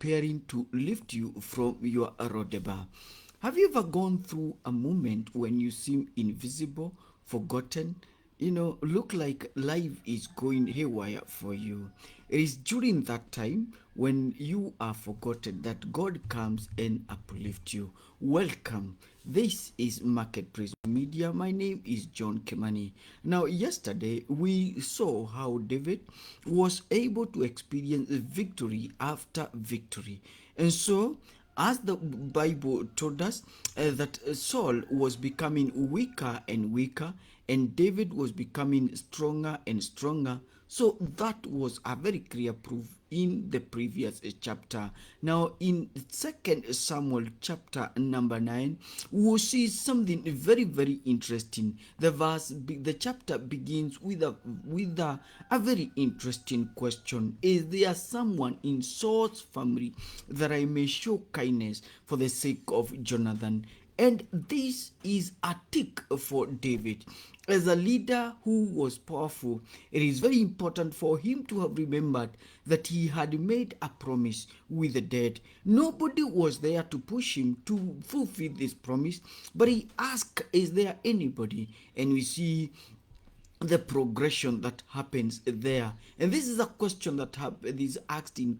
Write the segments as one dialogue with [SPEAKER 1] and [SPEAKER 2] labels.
[SPEAKER 1] preparing to lift you from your Lo-Debar. Have you ever gone through a moment when you seem invisible, forgotten? Look like life is going haywire for you. It is during that time when you are forgotten that God comes and uplifts you. Welcome. This is Marketplace Media. My name is John Kemani. Now, yesterday we saw how David was able to experience victory after victory. And so, as the Bible told us, that Saul was becoming weaker and weaker, and David was becoming stronger and stronger. So that was a very clear proof in the previous chapter. Now, in 2 Samuel chapter number 9, we'll see something very, very interesting. The chapter begins with a very interesting question. Is there someone in Saul's family that I may show kindness for the sake of Jonathan? And this is a tick for David. As a leader who was powerful, it is very important for him to have remembered that he had made a promise with the dead. Nobody was there to push him to fulfill this promise, but he asked, is there anybody? And we see the progression that happens there. And this is a question that is asked in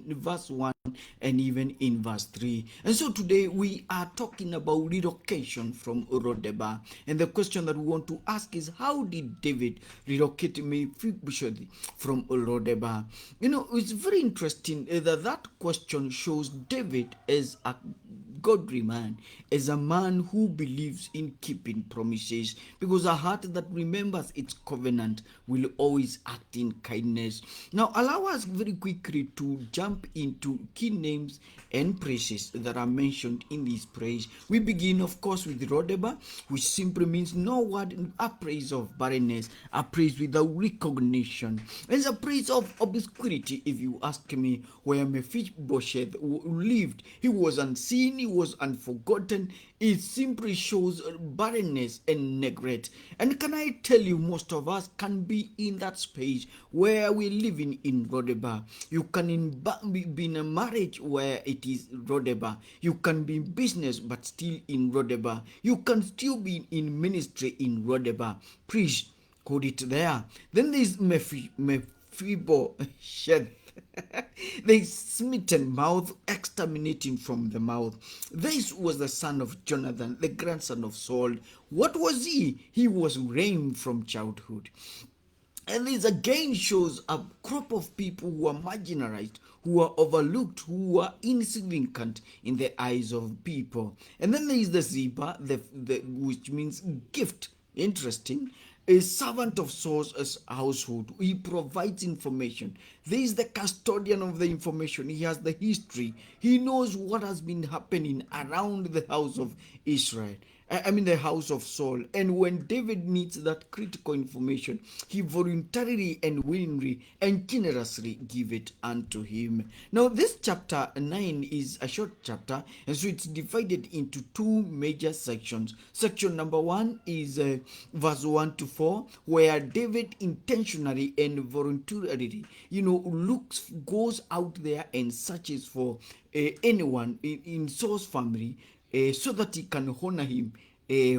[SPEAKER 1] verse 1 and even in verse 3. And so today we are talking about relocation from Lo-Debar. And the question that we want to ask is, how did David relocate Mephibosheth from Lo-Debar? It's very interesting that question shows David as a godly man, as a man who believes in keeping promises, because a heart that remembers its covenant will always act in kindness. Now, allow us very quickly to jump into key names and praises that are mentioned in this praise. We begin, of course, with Lo-Debar, which simply means no word, a praise of barrenness, a praise without recognition. It's a praise of obscurity, if you ask me, where Mephibosheth lived. He was unseen, he was unforgotten. It simply shows barrenness and neglect. And can I tell you, most of us can be in that space where we're living in Lo-Debar. You can be in a marriage where it is Lo-Debar. You can be in business but still in Lo-Debar. You can still be in ministry in Lo-Debar. Please hold it there. Then there's Mephibosheth. The smitten mouth, exterminating from the mouth. This was the son of Jonathan, the grandson of Saul. What was he? He was lame from childhood. And this again shows a crop of people who are marginalized, who are overlooked, who are insignificant in the eyes of people. And then there is the Ziba, which means gift. Interesting. A servant of Saul's household. He provides information. There is the custodian of the information. He has the history. He knows what has been happening around the house of Israel. The house of Saul. And when David needs that critical information, he voluntarily and willingly and generously give it unto him. Now, this chapter 9 is a short chapter, and so it's divided into two major sections. Section number 1 is verse 1 to 4, where David intentionally and voluntarily, goes out there and searches for anyone in Saul's family, so that he can honor him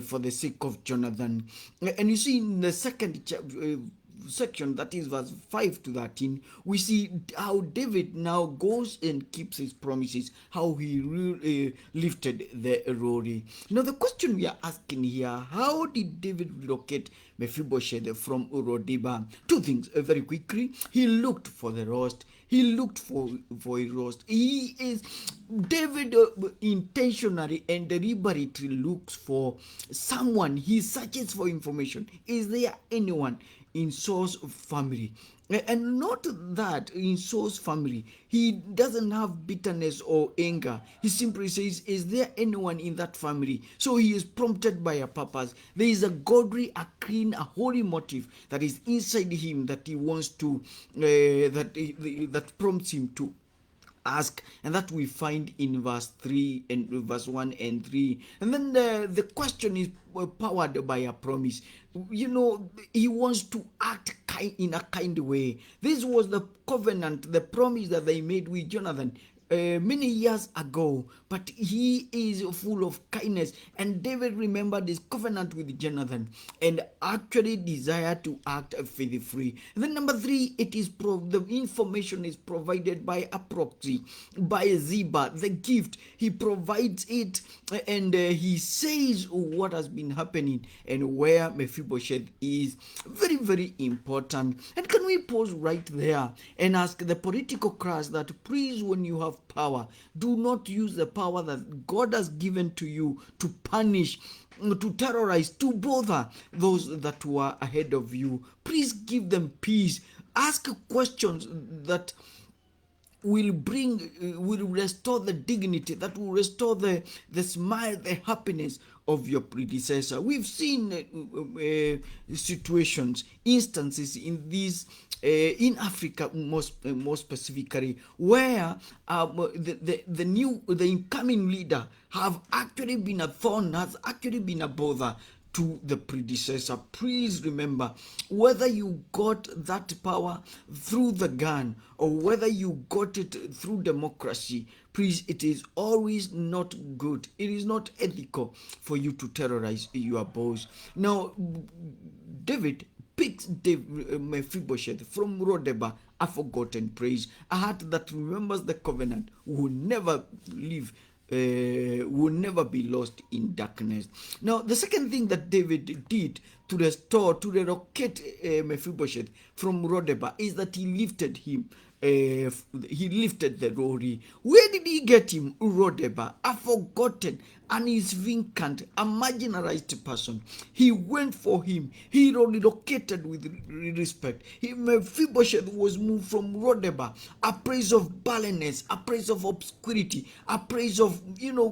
[SPEAKER 1] for the sake of Jonathan. And you see in the second section, that is verse 5 to 13, we see how David now goes and keeps his promises, how he lifted the glory. Now the question we are asking here, how did David relocate Mephibosheth from Lo-Debar? Two things very quickly. He looked for the lost. He looked for a lost. David intentionally and deliberately looks for someone. He searches for information. Is there anyone in Saul's family? And not that in Saul's family, he doesn't have bitterness or anger. He simply says, is there anyone in that family? So he is prompted by a purpose. There is a godly, a clean, a holy motive that is inside him that he wants to, that prompts him to ask, and that we find in verse 3 and verse 1 and 3. And then the question is powered by a promise. He wants to act in a kind way. This was the covenant, the promise that they made with Jonathan many years ago, but he is full of kindness, and David remembered his covenant with Jonathan and actually desired to act faithfully. And then number 3, it is the information is provided by a proxy, by Ziba, the gift. He provides it, and he says what has been happening and where Mephibosheth is. Very, very important. And can we pause right there and ask the political class that, please, when you have power, do not use the power that God has given to you to punish, to terrorize, to bother those that were ahead of you. Please give them peace. Ask questions that will restore the dignity, that will restore the smile, the happiness of your predecessor. We've seen situations, instances in these in Africa, more specifically, where the incoming leader have actually been a thorn, has actually been a bother to the predecessor. Please remember, whether you got that power through the gun or whether you got it through democracy, please, it is always not good. It is not ethical for you to terrorize your boss. Now, David picks Mephibosheth from Lo-Debar, a forgotten praise, a heart that remembers the covenant, will never leave, will never be lost in darkness. Now, the second thing that David did to relocate Mephibosheth from Lo-Debar is that he lifted him. He lifted the glory. Where did he get him? Lo-Debar, a forgotten, an insignificant, a marginalized person. He went for him. He relocated with respect. Mephibosheth was moved from Lo-Debar, a place of barrenness, a place of obscurity, a place of,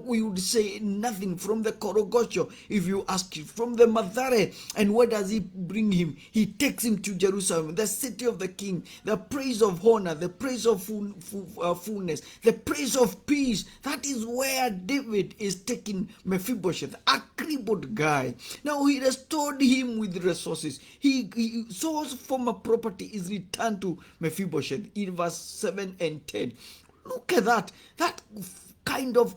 [SPEAKER 1] we would say nothing, from the Korogosho, if you ask him, from the Madare. And where does he bring him? He takes him to Jerusalem, the city of the king, the praise of honor, the praise of fullness, the praise of peace. That is where David is taking Mephibosheth, a crippled guy. Now he restored him with resources. Saul's former property is returned to Mephibosheth in verse 7 and 10. Look at that kind of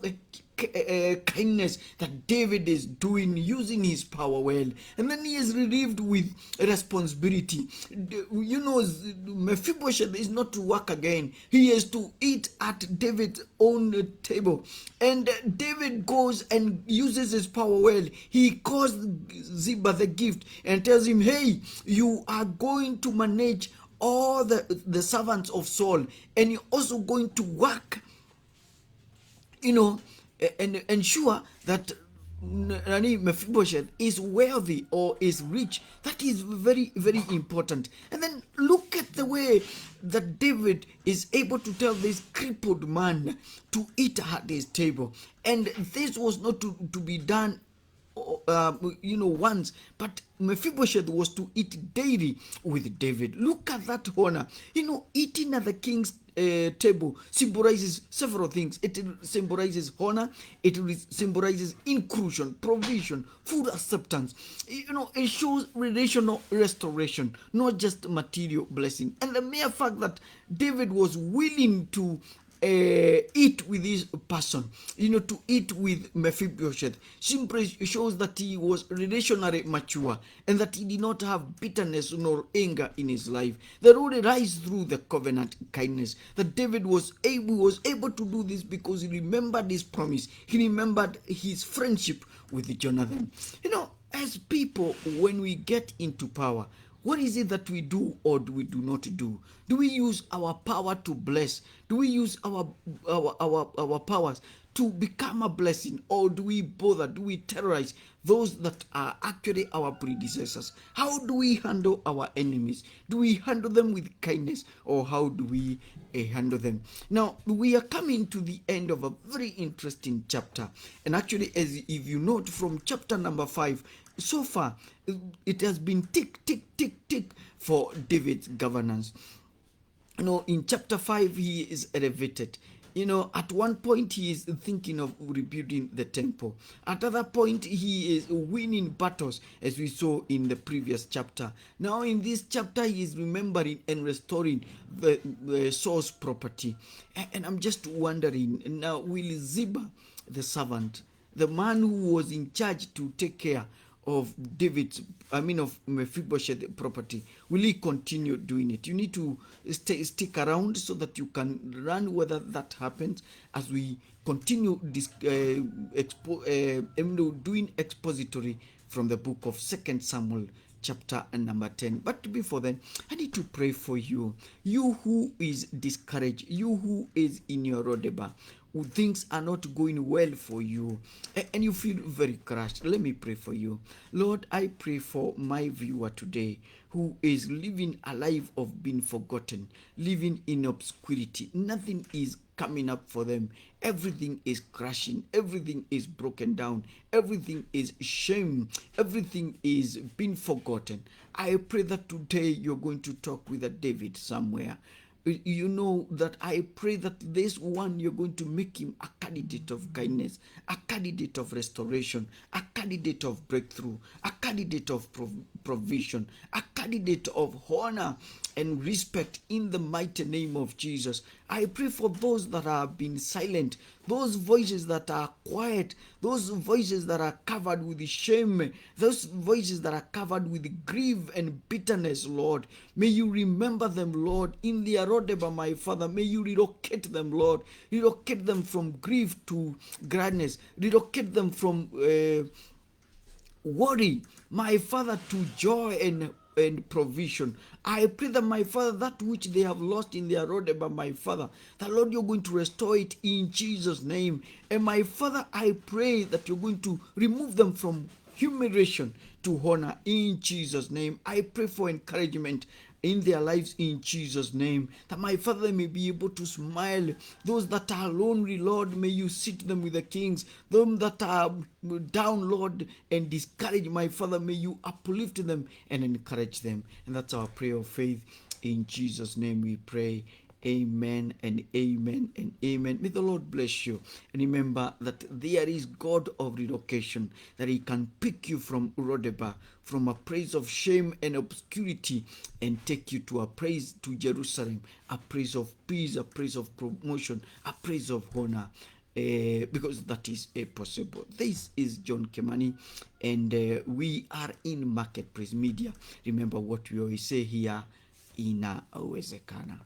[SPEAKER 1] kindness that David is doing, using his power well. And then he is relieved with responsibility. Mephibosheth is not to work again. He is to eat at David's own table. And David goes and uses his power well. He calls Ziba the gift and tells him, hey, you are going to manage all the servants of Saul, and you're also going to work, and ensure that Mephibosheth is wealthy or is rich. That is very, very important. And then look at the way that David is able to tell this crippled man to eat at his table. And this was not to be done once, but Mephibosheth was to eat daily with David. Look at that honor. Eating at the king's table symbolizes several things. It symbolizes honor. It symbolizes inclusion, provision, full acceptance. It shows relational restoration, not just material blessing. And the mere fact that David was willing to eat with this person, to eat with Mephibosheth, simply shows that he was relationally mature and that he did not have bitterness nor anger in his life. The Lord rise through the covenant kindness. That David was able to do this because he remembered his promise. He remembered his friendship with Jonathan. As people, when we get into power, what is it that we do or do we do not do? Do we use our power to bless? Do we use our powers to become a blessing, or do we bother? Do we terrorize those that are actually our predecessors? How do we handle our enemies? Do we handle them with kindness, or how do we handle them? Now, we are coming to the end of a very interesting chapter, and actually, as if you note from chapter number 5, so far it has been tick, tick, tick, tick for David's governance. In chapter 5, he is elevated. You know, at one point he is thinking of rebuilding the temple. At other point he is winning battles, as we saw in the previous chapter. Now in this chapter he is remembering and restoring the Saul's property. And I'm just wondering now, will Ziba, the servant, the man who was in charge to take care of of Mephibosheth property, will he continue doing it? You need to stick around so that you can run whether that happens as we continue this doing expository from the book of 2 Samuel chapter number 10. But before then, I need to pray for you. You who is discouraged, you who is in your Lo-Debar, who things are not going well for you, and you feel very crushed. Let me pray for you. Lord, I pray for my viewer today who is living a life of being forgotten, living in obscurity. Nothing is coming up for them. Everything is crashing. Everything is broken down. Everything is shame. Everything is being forgotten. I pray that today you're going to talk with a David somewhere. You know that I pray that this one, you're going to make him a candidate of kindness, a candidate of restoration, a candidate of breakthrough, a candidate of provision, a candidate of honor and respect in the mighty name of Jesus. I pray for those that have been silent, those voices that are quiet, those voices that are covered with shame, those voices that are covered with grief and bitterness, Lord. May you remember them, Lord, in their Lo-Debar, my Father. May you relocate them, Lord. Relocate them from grief to gladness. Relocate them from worry, my Father, to joy and provision. I pray that, my Father, that which they have lost in their Lo-Debar, my Father, that, Lord, you're going to restore it in Jesus' name. And my Father, I pray that you're going to remove them from humiliation to honor in Jesus' name. I pray for encouragement in their lives in Jesus' name, that my Father may be able to smile. Those that are lonely, Lord, may you sit them with the kings. Them that are down, Lord, and discouraged, my Father, may you uplift them and encourage them. And that's our prayer of faith. In Jesus' name we pray. Amen and amen and amen. May the Lord bless you. And remember that there is God of relocation, that he can pick you from Lo-Debar, from a place of shame and obscurity, and take you to a place to Jerusalem, a place of peace, a place of promotion, a place of honor. Because that is possible. This is John Kemani, and we are in Marketplace Media. Remember what we always say here, inawezekana.